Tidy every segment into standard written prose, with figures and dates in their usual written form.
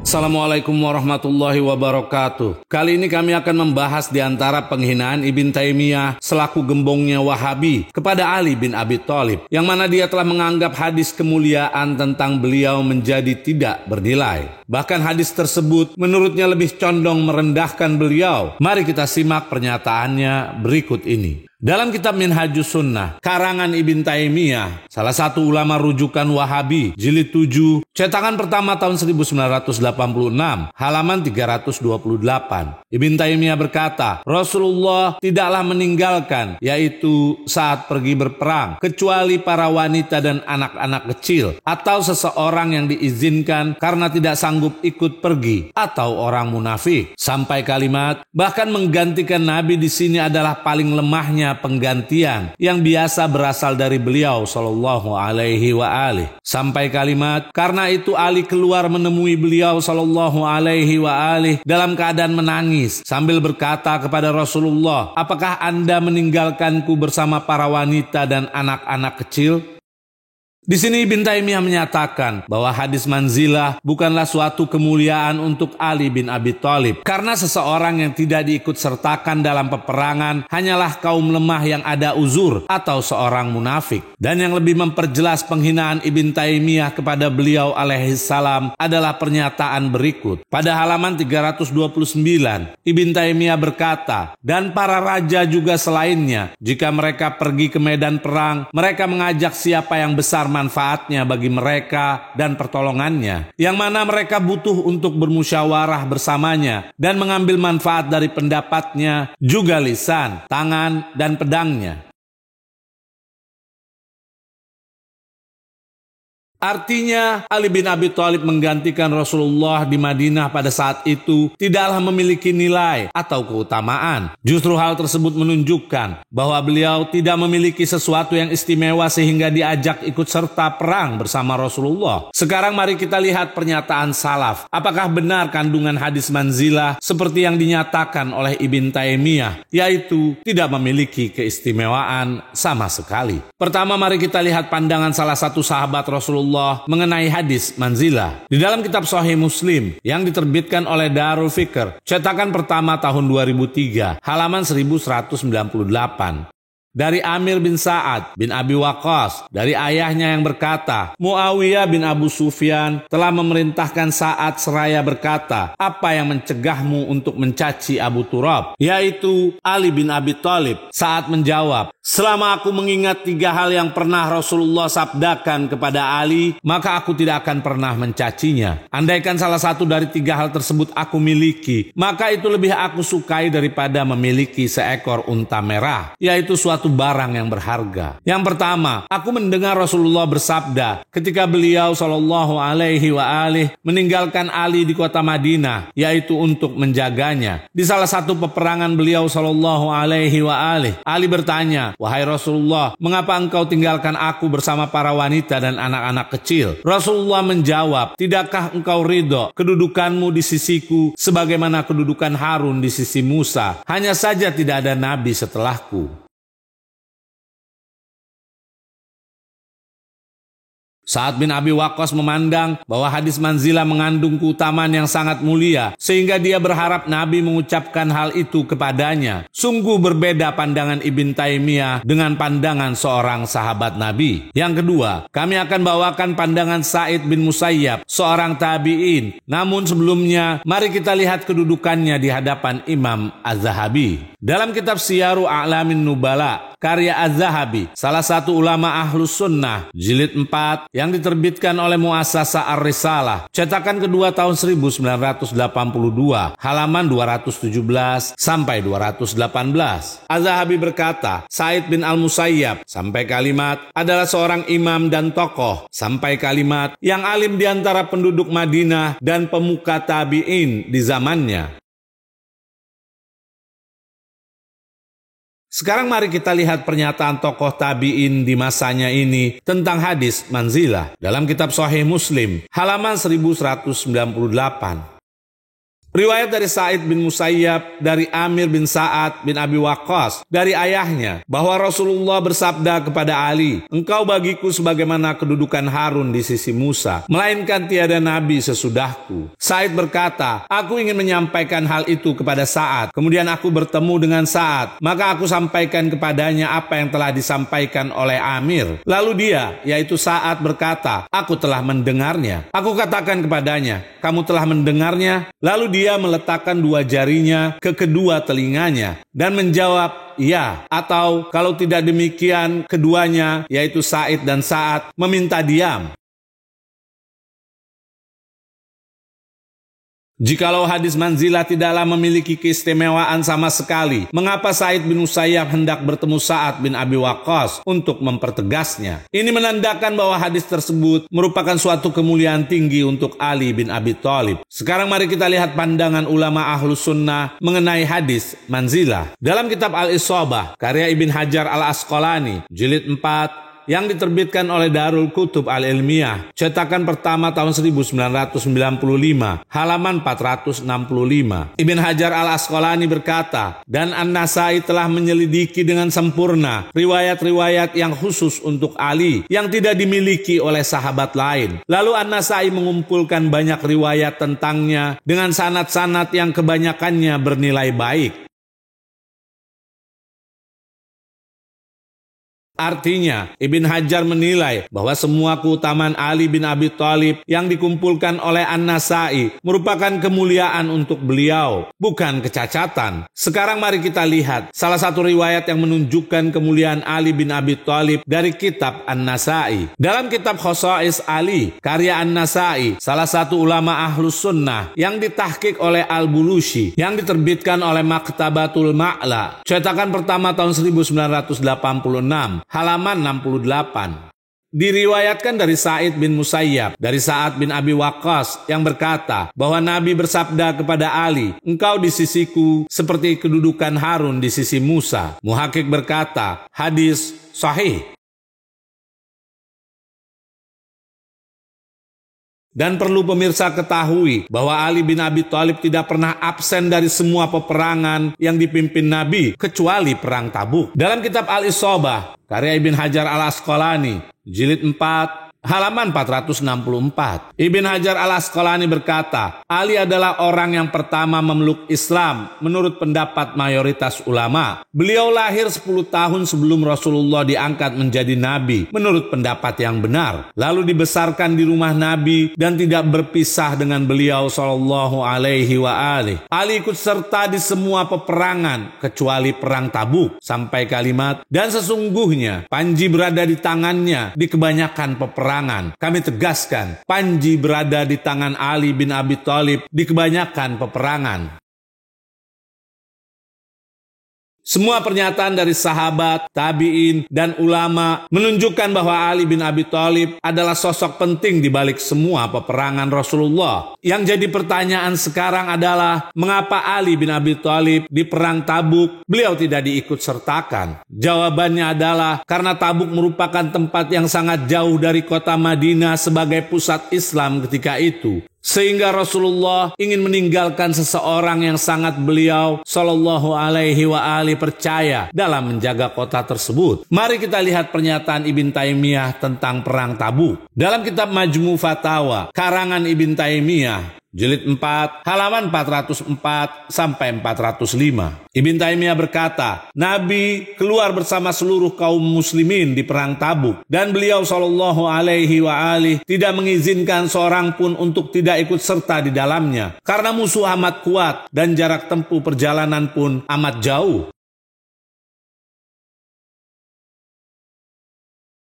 Assalamualaikum warahmatullahi wabarakatuh. Kali ini kami akan membahas di antara penghinaan Ibn Taimiyah selaku gembongnya Wahabi kepada Ali bin Abi Thalib, yang mana dia telah menganggap hadis kemuliaan tentang beliau menjadi tidak bernilai. Bahkan hadis tersebut menurutnya lebih condong merendahkan beliau. Mari kita simak pernyataannya berikut ini. Dalam kitab Minhajus Sunnah, karangan Ibn Taimiyah, salah satu ulama rujukan Wahabi, jilid 7, cetakan pertama tahun 1986, halaman 328. Ibn Taimiyah berkata, Rasulullah tidaklah meninggalkan, yaitu saat pergi berperang, kecuali para wanita dan anak-anak kecil, atau seseorang yang diizinkan karena tidak sanggup ikut pergi, atau orang munafik. Sampai kalimat, bahkan menggantikan Nabi di sini adalah paling lemahnya penggantian yang biasa berasal dari beliau sallallahu alaihi wa alihi. Sampai kalimat, karena itu Ali keluar menemui beliau sallallahu alaihi wa alihi dalam keadaan menangis sambil berkata kepada Rasulullah, apakah Anda meninggalkanku bersama para wanita dan anak-anak kecil? Di sini Ibn Taimiyah menyatakan bahwa hadis manzilah bukanlah suatu kemuliaan untuk Ali bin Abi Thalib, karena seseorang yang tidak diikut sertakan dalam peperangan hanyalah kaum lemah yang ada uzur atau seorang munafik. Dan yang lebih memperjelas penghinaan Ibn Taimiyah kepada beliau alaihissalam adalah pernyataan berikut. Pada halaman 329, Ibn Taimiyah berkata, dan para raja juga selainnya, jika mereka pergi ke medan perang, mereka mengajak siapa yang besar manfaatnya bagi mereka dan pertolongannya, yang mana mereka butuh untuk bermusyawarah bersamanya dan mengambil manfaat dari pendapatnya, juga lisan, tangan, dan pedangnya. Artinya, Ali bin Abi Thalib menggantikan Rasulullah di Madinah pada saat itu tidaklah memiliki nilai atau keutamaan. Justru hal tersebut menunjukkan bahwa beliau tidak memiliki sesuatu yang istimewa sehingga diajak ikut serta perang bersama Rasulullah. Sekarang mari kita lihat pernyataan salaf. Apakah benar kandungan hadis manzilah seperti yang dinyatakan oleh Ibn Taimiyah, yaitu tidak memiliki keistimewaan sama sekali. Pertama, mari kita lihat pandangan salah satu sahabat Rasulullah mengenai hadis manzilah. Di dalam kitab Sahih Muslim yang diterbitkan oleh Darul Fikr, cetakan pertama tahun 2003, halaman 1198. Dari Amir bin Sa'ad bin Abi Waqqas, dari ayahnya yang berkata, Muawiyah bin Abu Sufyan telah memerintahkan Sa'ad seraya berkata, apa yang mencegahmu untuk mencaci Abu Turab? Yaitu Ali bin Abi Thalib. Sa'ad menjawab, selama aku mengingat 3 hal yang pernah Rasulullah sabdakan kepada Ali, maka aku tidak akan pernah mencacinya. Andaikan salah satu dari 3 hal tersebut aku miliki, maka itu lebih aku sukai daripada memiliki seekor unta merah, yaitu suatu barang yang berharga. Yang pertama, aku mendengar Rasulullah bersabda ketika beliau sallallahu alaihi wa alihi meninggalkan Ali di kota Madinah, yaitu untuk menjaganya. Di salah satu peperangan beliau sallallahu alaihi wa alihi, Ali bertanya, wahai Rasulullah, mengapa engkau tinggalkan aku bersama para wanita dan anak-anak kecil? Rasulullah menjawab, tidakkah engkau ridho kedudukanmu di sisiku sebagaimana kedudukan Harun di sisi Musa? Hanya saja tidak ada nabi setelahku. Sa'ad bin Abi Waqqas memandang bahwa hadis manzilah mengandung keutamaan yang sangat mulia, sehingga dia berharap Nabi mengucapkan hal itu kepadanya. Sungguh berbeda pandangan Ibn Taimiyah dengan pandangan seorang sahabat Nabi. Yang kedua, kami akan bawakan pandangan Sa'id bin Musayyab, seorang tabi'in. Namun sebelumnya, mari kita lihat kedudukannya di hadapan Imam Az-Zahabi. Dalam kitab Siyaru A'lamin Nubala, karya Az-Zahabi, salah satu ulama Ahlus Sunnah, jilid 4, yang diterbitkan oleh Muassasah Ar-Risalah, cetakan kedua tahun 1982, halaman 217 sampai 218. Az-Zahabi berkata, Sa'id bin Al-Musayyab sampai kalimat adalah seorang imam dan tokoh, sampai kalimat yang alim di antara penduduk Madinah dan pemuka tabi'in di zamannya. Sekarang mari kita lihat pernyataan tokoh tabi'in di masanya ini tentang hadis manzilah dalam kitab Sahih Muslim, halaman 1198. Riwayat dari Sa'id bin Musayyab, dari Amir bin Sa'ad bin Abi Waqqas, dari ayahnya, bahwa Rasulullah bersabda kepada Ali, "Engkau bagiku sebagaimana kedudukan Harun di sisi Musa, melainkan tiada nabi sesudahku." Sa'id berkata, "Aku ingin menyampaikan hal itu kepada Sa'ad. Kemudian aku bertemu dengan Sa'ad, maka aku sampaikan kepadanya apa yang telah disampaikan oleh Amir. Lalu dia, yaitu Sa'ad, berkata, 'Aku telah mendengarnya.' Aku katakan kepadanya, 'Kamu telah mendengarnya?' Lalu dia meletakkan dua jarinya ke kedua telinganya dan menjawab, 'Ya,' atau kalau tidak demikian, keduanya, yaitu Sa'id dan Sa'ad, meminta diam. Jikalau hadis manzilah tidaklah memiliki keistimewaan sama sekali, mengapa Sa'id bin Musayyab hendak bertemu Sa'ad bin Abi Waqqas untuk mempertegasnya? Ini menandakan bahwa hadis tersebut merupakan suatu kemuliaan tinggi untuk Ali bin Abi Thalib. Sekarang mari kita lihat pandangan ulama Ahlus Sunnah mengenai hadis manzilah. Dalam kitab Al-Isabah, karya Ibn Hajar Al-Asqalani, jilid 4, yang diterbitkan oleh Darul Kutub Al-Ilmiyah, cetakan pertama tahun 1995, halaman 465. Ibn Hajar Al-Asqalani berkata, "Dan An-Nasai telah menyelidiki dengan sempurna riwayat-riwayat yang khusus untuk Ali yang tidak dimiliki oleh sahabat lain. Lalu An-Nasai mengumpulkan banyak riwayat tentangnya dengan sanad-sanad yang kebanyakannya bernilai baik. Artinya, Ibn Hajar menilai bahwa semua keutamaan Ali bin Abi Thalib yang dikumpulkan oleh An-Nasai merupakan kemuliaan untuk beliau, bukan kecacatan. Sekarang mari kita lihat salah satu riwayat yang menunjukkan kemuliaan Ali bin Abi Thalib dari kitab An-Nasai. Dalam kitab Khosais Ali, karya An-Nasai, salah satu ulama Ahlus Sunnah yang ditahqiq oleh Al-Bulushi, yang diterbitkan oleh Maktabatul Ma'la, cetakan pertama tahun 1986, halaman 68. Diriwayatkan dari Sa'id bin Musayyab, dari Sa'ad bin Abi Waqqas, yang berkata bahwa Nabi bersabda kepada Ali, "Engkau di sisiku seperti kedudukan Harun di sisi Musa." Muhaqqiq berkata, hadis sahih. Dan perlu pemirsa ketahui bahwa Ali bin Abi Thalib tidak pernah absen dari semua peperangan yang dipimpin Nabi kecuali perang Tabuk. Dalam kitab Al-Isabah, karya Ibn Hajar Al-Asqalani, jilid 4, halaman 464. Ibn Hajar Al-Asqalani berkata, Ali adalah orang yang pertama memeluk Islam menurut pendapat mayoritas ulama. Beliau lahir 10 tahun sebelum Rasulullah diangkat menjadi nabi menurut pendapat yang benar. Lalu dibesarkan di rumah Nabi dan tidak berpisah dengan beliau sallallahu alaihi wa alihi. Ali ikut serta di semua peperangan kecuali perang Tabuk, sampai kalimat, dan sesungguhnya panji berada di tangannya di kebanyakan peperangan. Kami tegaskan, panji berada di tangan Ali bin Abi Thalib di kebanyakan peperangan. Semua pernyataan dari sahabat, tabi'in, dan ulama menunjukkan bahwa Ali bin Abi Thalib adalah sosok penting di balik semua peperangan Rasulullah. Yang jadi pertanyaan sekarang adalah, mengapa Ali bin Abi Thalib di perang Tabuk beliau tidak diikut sertakan? Jawabannya adalah karena Tabuk merupakan tempat yang sangat jauh dari kota Madinah sebagai pusat Islam ketika itu. Sehingga Rasulullah ingin meninggalkan seseorang yang sangat beliau sallallahu alaihi wa alihi percaya dalam menjaga kota tersebut. Mari kita lihat pernyataan Ibn Taimiyah tentang perang Tabuk. Dalam kitab Majmu' Fatawa, karangan Ibn Taimiyah, jilid 4, halaman 404 sampai 405. Ibn Taimiyah berkata, Nabi keluar bersama seluruh kaum muslimin di perang Tabuk, dan beliau sallallahu alaihi wa alihi tidak mengizinkan seorang pun untuk tidak ikut serta di dalamnya, karena musuh amat kuat dan jarak tempuh perjalanan pun amat jauh.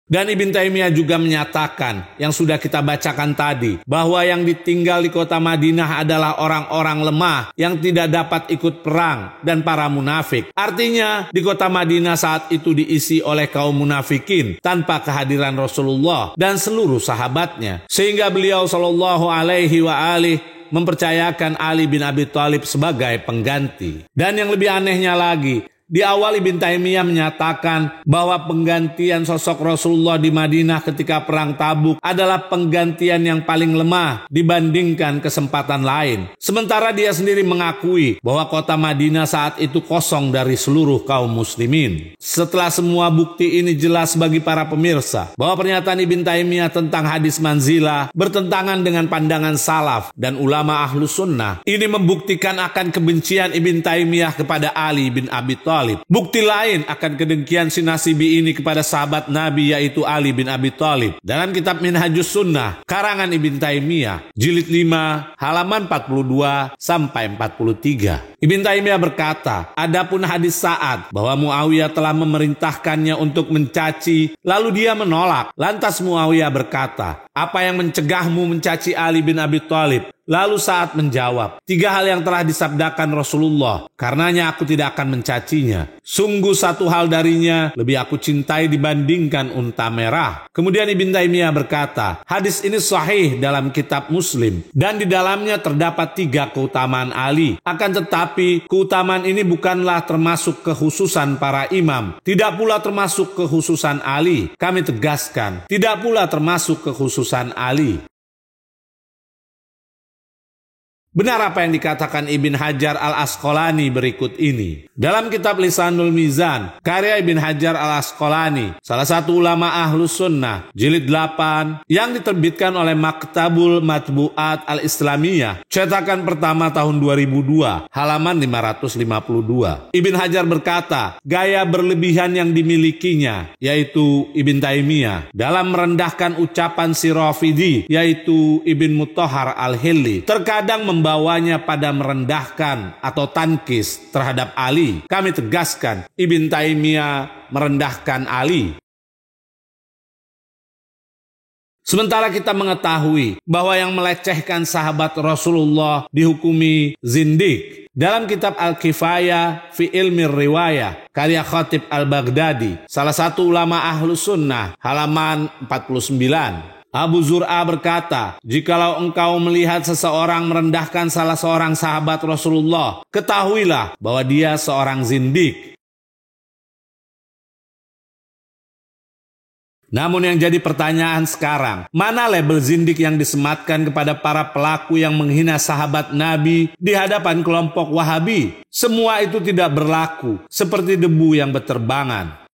Dan Ibn Taimiyah juga menyatakan yang sudah kita bacakan tadi, bahwa yang ditinggal di kota Madinah adalah orang-orang lemah yang tidak dapat ikut perang dan para munafik. Artinya di kota Madinah saat itu diisi oleh kaum munafikin tanpa kehadiran Rasulullah dan seluruh sahabatnya. Sehingga beliau sallallahu alaihi wa alihi mempercayakan Ali bin Abi Thalib sebagai pengganti. Dan yang lebih anehnya lagi, Di awal Ibn Taimiyah menyatakan bahwa penggantian sosok Rasulullah di Madinah ketika perang Tabuk adalah penggantian yang paling lemah dibandingkan kesempatan lain. Sementara dia sendiri mengakui bahwa kota Madinah saat itu kosong dari seluruh kaum muslimin. Setelah semua bukti ini jelas bagi para pemirsa bahwa pernyataan Ibn Taimiyah tentang hadis manzilah bertentangan dengan pandangan salaf dan ulama Ahlus Sunnah. Ini membuktikan akan kebencian Ibn Taimiyah kepada Ali bin Abi Thalib. Bukti lain akan kedengkian si Nasibi ini kepada sahabat Nabi yaitu Ali bin Abi Thalib. Dalam kitab Minhajus Sunnah karangan Ibn Taimiyah jilid 5 halaman 42 sampai 43. Ibn Taimiyah berkata, adapun hadis Sa'ad bahwa Muawiyah telah memerintahkannya untuk mencaci, lalu dia menolak. Lantas Muawiyah berkata, apa yang mencegahmu mencaci Ali bin Abi Thalib? Lalu Sa'ad menjawab, 3 hal yang telah disabdakan Rasulullah, karenanya aku tidak akan mencacinya. Sungguh satu hal darinya lebih aku cintai dibandingkan unta merah. Kemudian Ibn Taimiyah berkata, hadis ini sahih dalam kitab Muslim, dan di dalamnya terdapat 3 keutamaan Ali. Akan tetapi, keutamaan ini bukanlah termasuk kekhususan para imam, tidak pula termasuk kekhususan Ali. Kami tegaskan, tidak pula termasuk kekhususan Ali. Benar apa yang dikatakan Ibn Hajar al-Asqalani berikut ini. Dalam kitab Lisanul Mizan, karya Ibn Hajar al-Asqalani, salah satu ulama Ahlus Sunnah, jilid 8, yang diterbitkan oleh Maktabul Matbu'at al-Islamiyah, cetakan pertama tahun 2002, halaman 552. Ibn Hajar berkata, gaya berlebihan yang dimilikinya, yaitu Ibn Taimiyah, dalam merendahkan ucapan si Rafidi, yaitu Ibn Mutahhar al-Hilli, terkadang membawanya pada merendahkan atau tankis terhadap Ali. Kami tegaskan, Ibn Taimiyah merendahkan Ali. Sementara kita mengetahui bahwa yang melecehkan sahabat Rasulullah dihukumi zindik. Dalam kitab Al-Kifayah fi Ilmi Riwayah, karya Khatib Al-Baghdadi, salah satu ulama Ahlus Sunnah, halaman 49. Abu Zur'a berkata, jikalau engkau melihat seseorang merendahkan salah seorang sahabat Rasulullah, ketahuilah bahwa dia seorang zindik. Namun yang jadi pertanyaan sekarang, mana label zindik yang disematkan kepada para pelaku yang menghina sahabat Nabi di hadapan kelompok Wahabi? Semua itu tidak berlaku, seperti debu yang berterbangan.